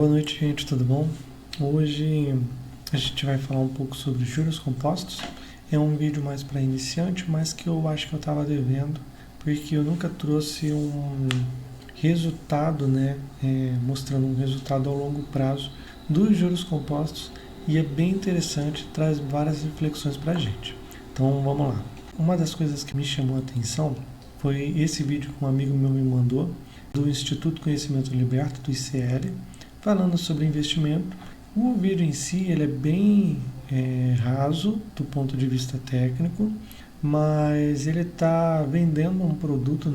Boa noite, gente, tudo bom? Hoje a gente vai falar um pouco sobre juros compostos. É um vídeo mais para iniciante, mas que eu acho que eu estava devendo, porque eu nunca trouxe um resultado, mostrando um resultado ao longo prazo dos juros compostos, e é bem interessante, traz várias reflexões para a gente. Então vamos lá. Uma das coisas que me chamou a atenção foi esse vídeo que um amigo meu me mandou, do Instituto Conhecimento Liberto, do ICL, falando sobre investimento. O vídeo em si ele é bem raso do ponto de vista técnico, mas ele está vendendo um produto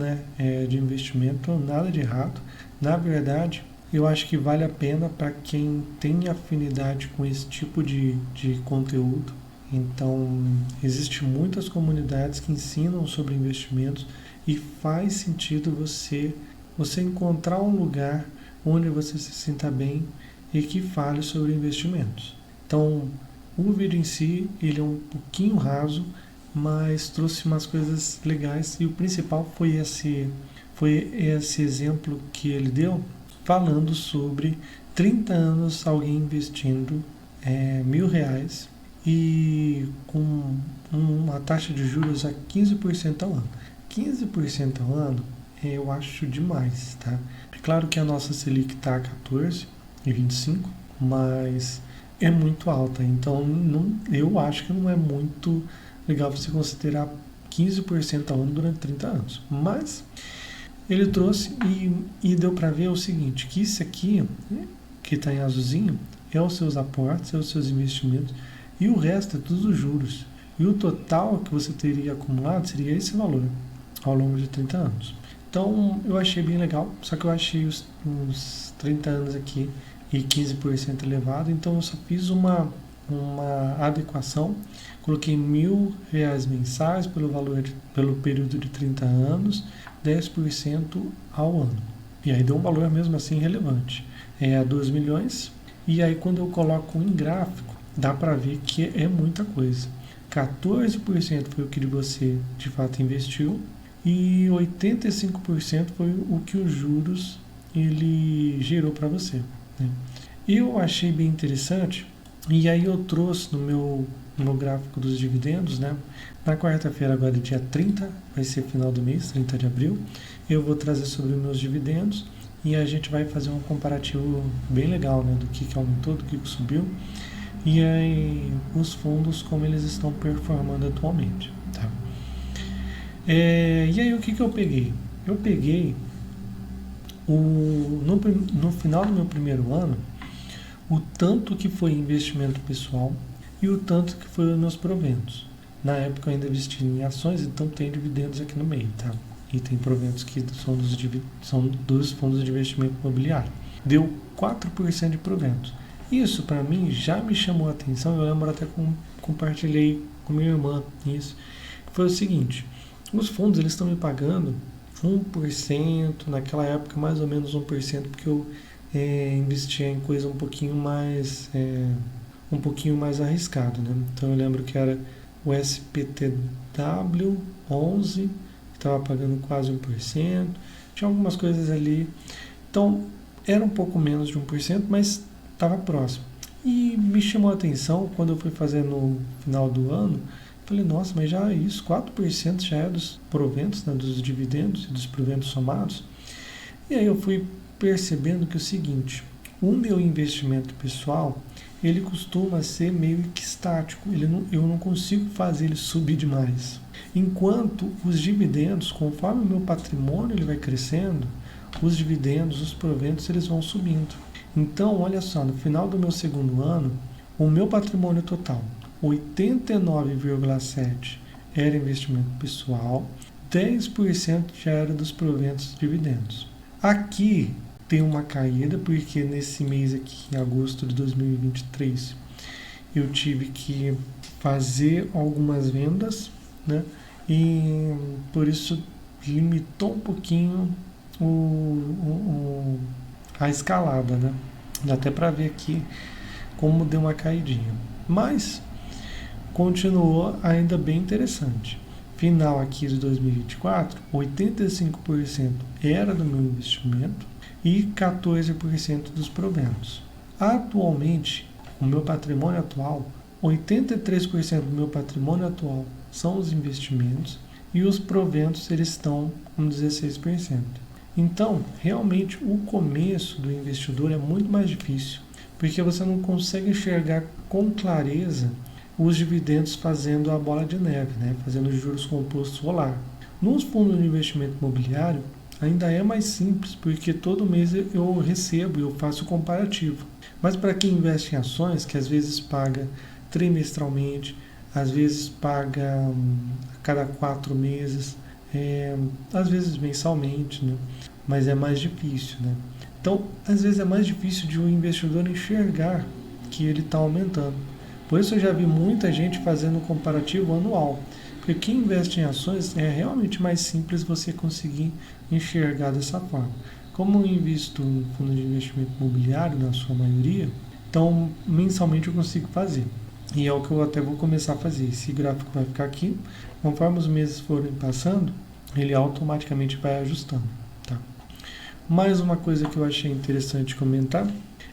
de investimento, nada de errado. Na verdade, eu acho que vale a pena para quem tem afinidade com esse tipo de conteúdo. Então, existem muitas comunidades que ensinam sobre investimentos e faz sentido você encontrar um lugar onde você se sinta bem e que fale sobre investimentos. Então, o vídeo em si, ele é um pouquinho raso, mas trouxe umas coisas legais, e o principal foi esse exemplo que ele deu, falando sobre 30 anos alguém investindo R$1.000 e com uma taxa de juros a 15% ao ano. 15% ao ano eu acho demais, tá? É claro que a nossa Selic está a 14,25, mas é muito alta, então eu acho que não é muito legal você considerar 15% ao ano durante 30 anos. Mas ele trouxe e deu para ver o seguinte, que isso aqui, que está em azulzinho, é os seus aportes, é os seus investimentos, e o resto é tudo os juros. E o total que você teria acumulado seria esse valor ao longo de 30 anos. Então eu achei bem legal, só que eu achei os 30 anos aqui e 15% elevado, então eu só fiz uma adequação, coloquei R$1.000 mensais pelo período de 30 anos, 10% ao ano. E aí deu um valor mesmo assim relevante, 2 milhões, e aí quando eu coloco em gráfico, dá para ver que é muita coisa. 14% foi o que você de fato investiu, e 85% foi o que os juros ele gerou para você, né? Eu achei bem interessante, e aí eu trouxe no meu gráfico dos dividendos, né? Na quarta-feira, agora dia 30, vai ser final do mês, 30 de abril, eu vou trazer sobre os meus dividendos, e a gente vai fazer um comparativo bem legal, né? Do que aumentou, do que subiu, e aí os fundos, como eles estão performando atualmente, tá? E aí o que eu peguei? Eu peguei no final do meu primeiro ano, o tanto que foi investimento pessoal e o tanto que foi os meus proventos. Na época eu ainda investi em ações, então tem dividendos aqui no meio, tá? E tem proventos que são dos fundos de investimento imobiliário. Deu 4% de proventos. Isso para mim já me chamou a atenção, eu lembro até que compartilhei com minha irmã isso. Foi o seguinte, os fundos eles estão me pagando 1%, naquela época mais ou menos 1%, porque eu investia em coisa um pouquinho mais arriscado, né? Então eu lembro que era o SPTW 11, que estava pagando quase 1%, tinha algumas coisas ali, então era um pouco menos de 1%, mas estava próximo. E me chamou a atenção quando eu fui fazer no final do ano. Falei, nossa, mas já isso, 4% já é dos proventos, né, dos dividendos e dos proventos somados. E aí eu fui percebendo que é o seguinte, o meu investimento pessoal, ele costuma ser meio que estático, eu não consigo fazer ele subir demais. Enquanto os dividendos, conforme o meu patrimônio ele vai crescendo, os dividendos, os proventos, eles vão subindo. Então, olha só, no final do meu segundo ano, o meu patrimônio total, 89,7% era investimento pessoal, 10% já era dos proventos e dividendos. Aqui tem uma caída, porque nesse mês aqui, em agosto de 2023, eu tive que fazer algumas vendas, né? E por isso limitou um pouquinho a escalada, né? Dá até para ver aqui como deu uma caidinha. Mas continuou ainda bem interessante. Final aqui de 2024, 85% era do meu investimento e 14% dos proventos. Atualmente, o meu patrimônio atual, 83% do meu patrimônio atual são os investimentos e os proventos eles estão com 16%. Então, realmente, o começo do investidor é muito mais difícil, porque você não consegue enxergar com clareza os dividendos fazendo a bola de neve, né? Fazendo juros compostos rolar. Nos fundos de investimento imobiliário, ainda é mais simples, porque todo mês eu recebo e eu faço o comparativo. Mas para quem investe em ações, que às vezes paga trimestralmente, às vezes paga a cada 4 meses, às vezes mensalmente, né? Mas é mais difícil, né? Então, às vezes é mais difícil de um investidor enxergar que ele está aumentando. Por isso eu já vi muita gente fazendo um comparativo anual. Porque quem investe em ações é realmente mais simples você conseguir enxergar dessa forma. Como eu invisto em fundo de investimento imobiliário, na sua maioria, então mensalmente eu consigo fazer. E é o que eu até vou começar a fazer. Esse gráfico vai ficar aqui. Conforme os meses forem passando, ele automaticamente vai ajustando. Tá? Mais uma coisa que eu achei interessante comentar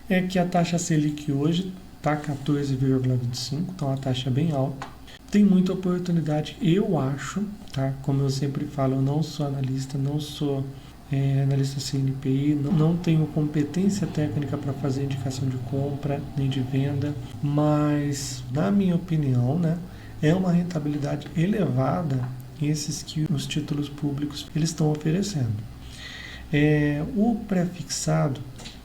é que a taxa Selic hoje está 14,25, então a taxa é bem alta. Tem muita oportunidade, eu acho, tá? Como eu sempre falo, eu não sou analista, não sou analista CNPI, não tenho competência técnica para fazer indicação de compra nem de venda, mas, na minha opinião, né, é uma rentabilidade elevada esses que os títulos públicos eles estão oferecendo. O pré-fixado,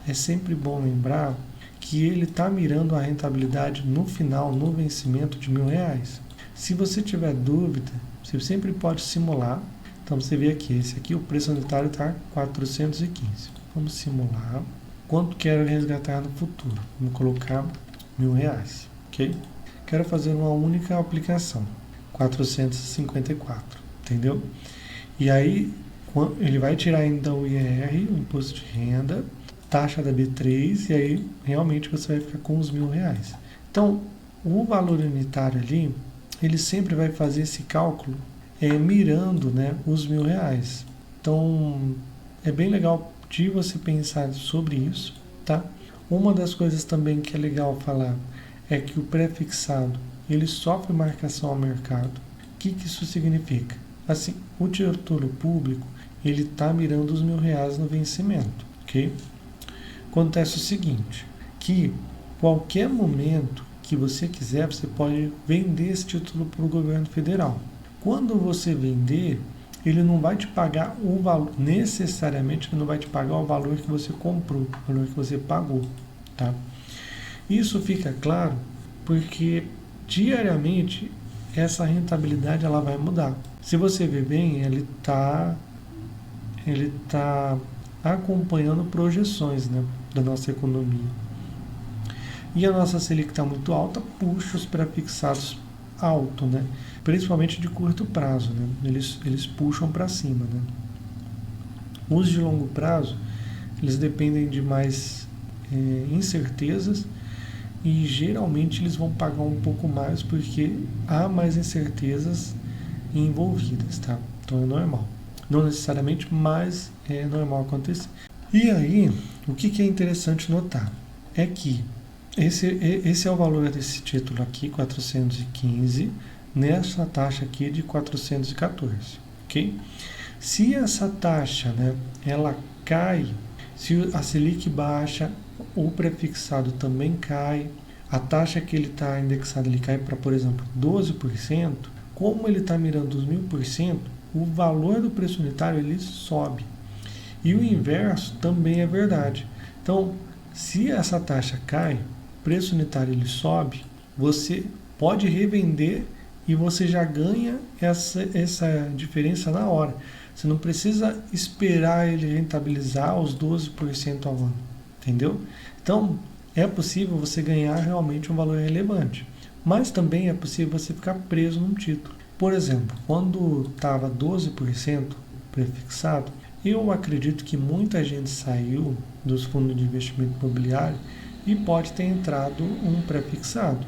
é sempre bom lembrar que ele está mirando a rentabilidade no final, no vencimento de R$1.000. Se você tiver dúvida, você sempre pode simular. Então você vê aqui, esse aqui o preço unitário está 415. Vamos simular quanto quero resgatar no futuro. Vamos colocar R$1.000, ok? Quero fazer uma única aplicação, 454, entendeu? E aí ele vai tirar ainda o IR, o imposto de renda, taxa da B3, e aí realmente você vai ficar com os R$1.000. Então, o valor unitário ali, ele sempre vai fazer esse cálculo mirando, né, os R$1.000. Então, é bem legal de você pensar sobre isso, tá? Uma das coisas também que é legal falar é que o pré-fixado, ele sofre marcação ao mercado. O que isso significa? Assim, o título público, ele está mirando os R$1.000 no vencimento, ok? Acontece o seguinte, que qualquer momento que você quiser, você pode vender esse título para o governo federal. Quando você vender, ele não vai te pagar o valor, necessariamente ele não vai te pagar o valor que você comprou, o valor que você pagou, tá? Isso fica claro porque diariamente essa rentabilidade ela vai mudar. Se você ver bem, ele tá acompanhando projeções, né, da nossa economia. E a nossa Selic está muito alta, puxa os pré-fixados alto, né? Principalmente de curto prazo, né? Eles puxam para cima, né? Os de longo prazo, eles dependem de mais incertezas e geralmente eles vão pagar um pouco mais porque há mais incertezas envolvidas, tá? Então é normal. Não necessariamente, mas é normal acontecer. E aí, o que é interessante notar é que esse é o valor desse título aqui, 415, nessa taxa aqui de 414, ok? Se essa taxa, né, ela cai, se a Selic baixa, o prefixado também cai, a taxa que ele está indexado ele cai para, por exemplo, 12%, como ele está mirando os 1.000%, o valor do preço unitário ele sobe. E o inverso também é verdade. Então, se essa taxa cai, o preço unitário ele sobe, você pode revender e você já ganha essa diferença na hora. Você não precisa esperar ele rentabilizar os 12% ao ano, entendeu? Então, é possível você ganhar realmente um valor relevante, mas também é possível você ficar preso num título. Por exemplo, quando estava 12% prefixado, eu acredito que muita gente saiu dos fundos de investimento imobiliário e pode ter entrado um prefixado,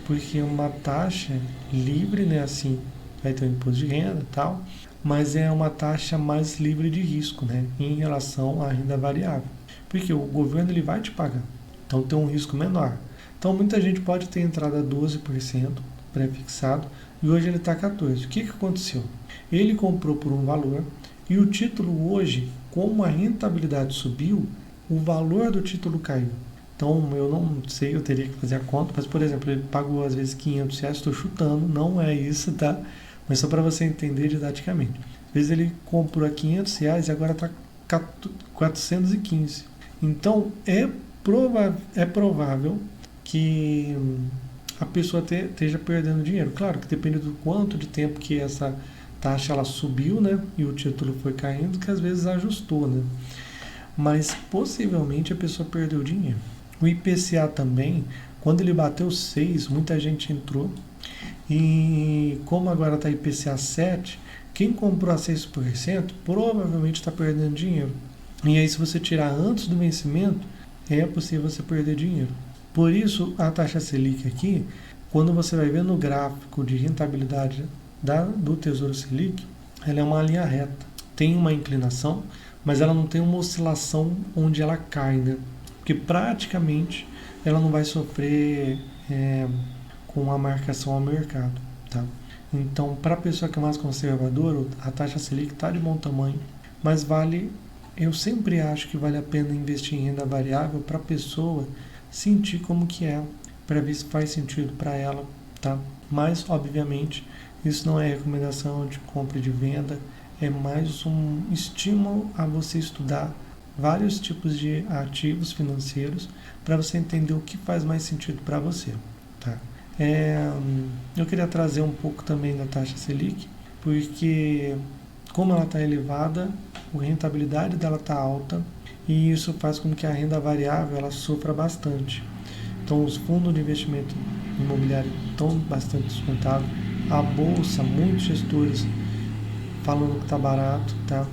porque uma taxa livre, né, assim, vai ter um imposto de renda e tal, mas é uma taxa mais livre de risco, né, em relação à renda variável, porque o governo ele vai te pagar, então tem um risco menor. Então muita gente pode ter entrado a 12% pré-fixado e hoje ele está 14%. O que aconteceu? Ele comprou por um valor e o título hoje, como a rentabilidade subiu, o valor do título caiu. Então eu não sei, eu teria que fazer a conta, mas por exemplo, ele pagou às vezes R$500, estou chutando, não é isso, tá? Mas só para você entender didaticamente. Às vezes ele comprou a R$500 e agora está 415. Então é provável que a pessoa esteja perdendo dinheiro. Claro que depende do quanto de tempo que essa taxa ela subiu, né? E o título foi caindo, que às vezes ajustou, né? Mas possivelmente a pessoa perdeu dinheiro. O IPCA também, quando ele bateu 6, muita gente entrou. E como agora está IPCA 7, quem comprou a 6% provavelmente está perdendo dinheiro. E aí se você tirar antes do vencimento, é possível você perder dinheiro. Por isso, a taxa Selic aqui, quando você vai ver no gráfico de rentabilidade do Tesouro Selic, ela é uma linha reta. Tem uma inclinação, mas ela não tem uma oscilação onde ela cai, né? Porque praticamente ela não vai sofrer com a marcação ao mercado, tá? Então, para a pessoa que é mais conservadora, a taxa Selic está de bom tamanho, mas eu sempre acho que vale a pena investir em renda variável para a pessoa sentir como que é, para ver se faz sentido para ela, tá? Mas, obviamente, isso não é recomendação de compra e de venda, é mais um estímulo a você estudar vários tipos de ativos financeiros para você entender o que faz mais sentido para você, tá? Eu queria trazer um pouco também da taxa Selic, porque como ela está elevada, a rentabilidade dela está alta, e isso faz com que a renda variável ela sofra bastante. Então os fundos de investimento imobiliário estão bastante descontados, a bolsa, muitos gestores falando que está barato, tá?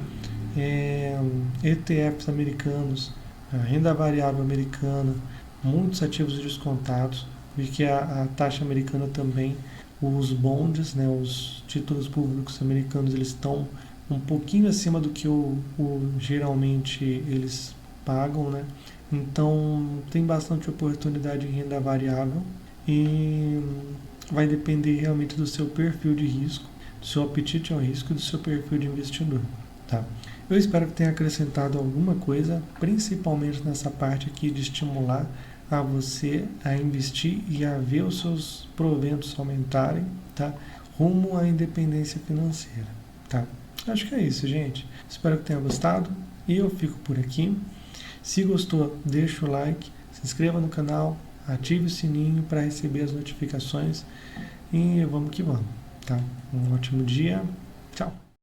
ETFs americanos, a renda variável americana, muitos ativos descontados, porque a taxa americana também, os bonds, né, os títulos públicos americanos, eles estão um pouquinho acima do que geralmente eles pagam, né? Então tem bastante oportunidade em renda variável e vai depender realmente do seu perfil de risco, do seu apetite ao risco e do seu perfil de investidor, tá? Eu espero que tenha acrescentado alguma coisa, principalmente nessa parte aqui de estimular a você a investir e a ver os seus proventos aumentarem, tá? Rumo à independência financeira, tá? Acho que é isso, gente. Espero que tenha gostado e eu fico por aqui. Se gostou, deixa o like, se inscreva no canal, ative o sininho para receber as notificações e vamos que vamos, tá? Um ótimo dia.